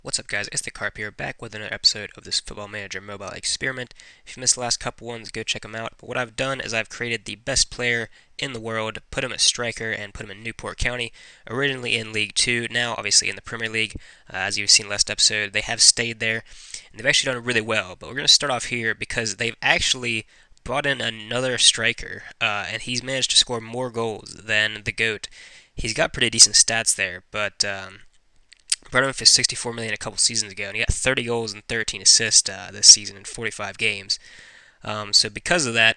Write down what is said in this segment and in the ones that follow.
What's up, guys? It's the Carp here, back with another episode of this Football Manager mobile experiment. If you missed the last couple ones, go check them out. But what I've done is I've created the best player in the world, put him at striker, and put him in Newport County, originally in League 2, now obviously in the Premier League. As you've seen last episode, they have stayed there, and they've actually done really well. But we're going to start off here because they've actually brought in another striker, and he's managed to score more goals than the GOAT. He's got pretty decent stats there, but brought him for 64 million a couple seasons ago, and he got 30 goals and 13 assists this season in 45 games. So because of that,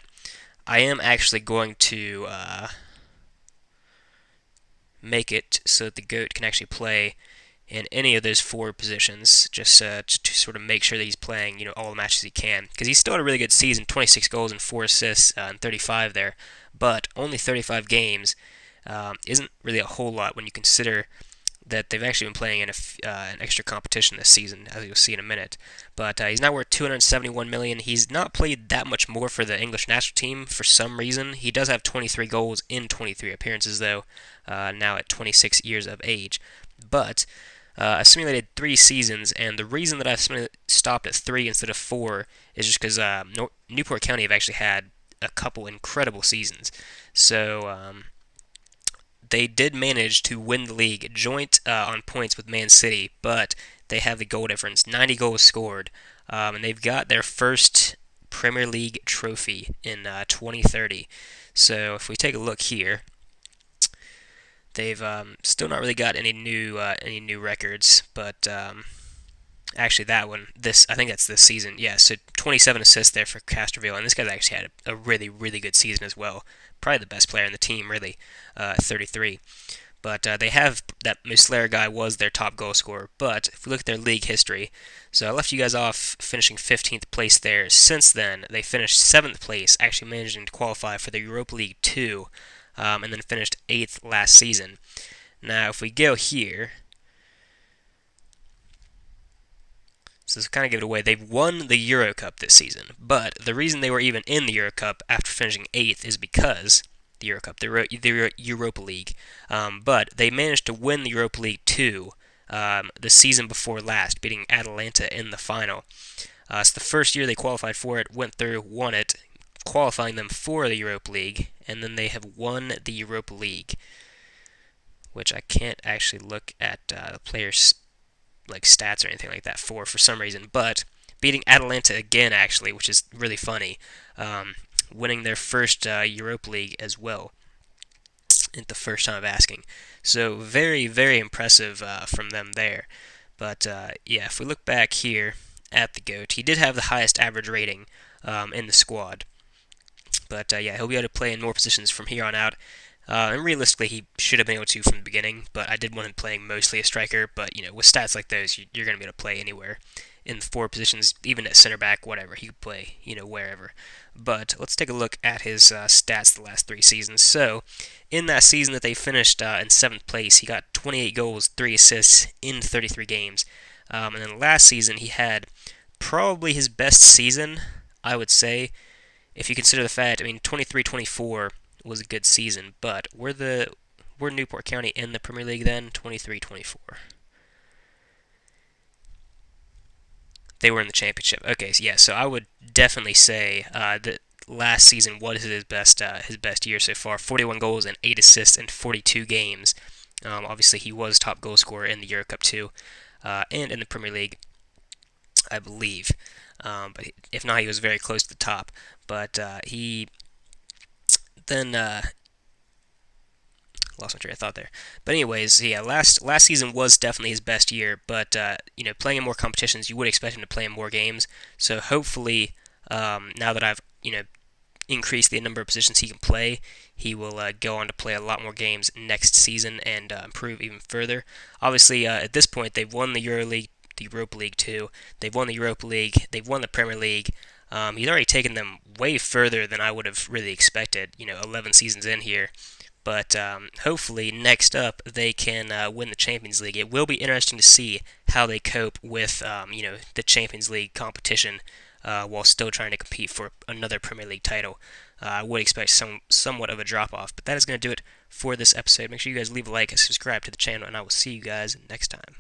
I am actually going to make it so that the GOAT can actually play in any of those four positions, just to sort of make sure that he's playing, all the matches he can, because he's still had a really good season, 26 goals and 4 assists and 35 there, but only 35 games isn't really a whole lot when you consider that they've actually been playing in an extra competition this season, as you'll see in a minute. But he's now worth 271 million. He's not played that much more for the English national team for some reason. He does have 23 goals in 23 appearances, though, now at 26 years of age. But I simulated 3 seasons, and the reason that I've stopped at 3 instead of 4 is just because Newport County have actually had a couple incredible seasons. So they did manage to win the league joint on points with Man City, but they have the goal difference, 90 goals scored, and they've got their first Premier League trophy in 2030. So if we take a look here, they've still not really got any new records, but actually that one, I think that's this season. Yeah, so 27 assists there for Castroville, and this guy's actually had a really, really good season as well. Probably the best player in the team, really, 33. But they have that Muslera guy was their top goal scorer. But if we look at their league history, so I left you guys off finishing 15th place there. Since then, they finished 7th place, actually managing to qualify for the Europa League 2, and then finished 8th last season. Now, if we go here, so this kind of give it away. They've won the Euro Cup this season, but the reason they were even in the Euro Cup after finishing 8th is because the Euro Cup, the Europa League. But they managed to win the Europa League 2 the season before last, beating Atalanta in the final. So the first year they qualified for it, went through, won it, qualifying them for the Europa League, and then they have won the Europa League, which I can't actually look at the players' like stats or anything like that for some reason, but beating Atalanta again actually, which is really funny, winning their first Europa League as well. At the first time of asking, so very, very impressive from them there. But yeah, if we look back here at the GOAT, he did have the highest average rating in the squad. But yeah, he'll be able to play in more positions from here on out. And realistically, he should have been able to from the beginning, but I did want him playing mostly a striker. But, with stats like those, you're going to be able to play anywhere in the four positions, even at center back, whatever. He could play, wherever. But let's take a look at his stats the last 3 seasons. So, in that season that they finished in 7th place, he got 28 goals, 3 assists in 33 games. And then last season, he had probably his best season, I would say, if you consider the fact, 23-24 was a good season, but were Newport County in the Premier League then? 23-24. They were in the championship. Okay, so yeah, so I would definitely say that last season was his best year so far. 41 goals and 8 assists in 42 games. Obviously, he was top goal scorer in the Euro Cup too, and in the Premier League, I believe. But if not, he was very close to the top. But he then lost my train of thought there. But anyways, yeah, last season was definitely his best year. But playing in more competitions, you would expect him to play in more games. So hopefully, now that I've increased the number of positions he can play, he will go on to play a lot more games next season and improve even further. Obviously, at this point, they've won the Euro League, the Europa League 2. They've won the Europa League. They've won the Premier League. He's already taken them way further than I would have really expected, 11 seasons in here. But hopefully, next up, they can win the Champions League. It will be interesting to see how they cope with, the Champions League competition while still trying to compete for another Premier League title. I would expect somewhat of a drop-off. But that is going to do it for this episode. Make sure you guys leave a like and subscribe to the channel, and I will see you guys next time.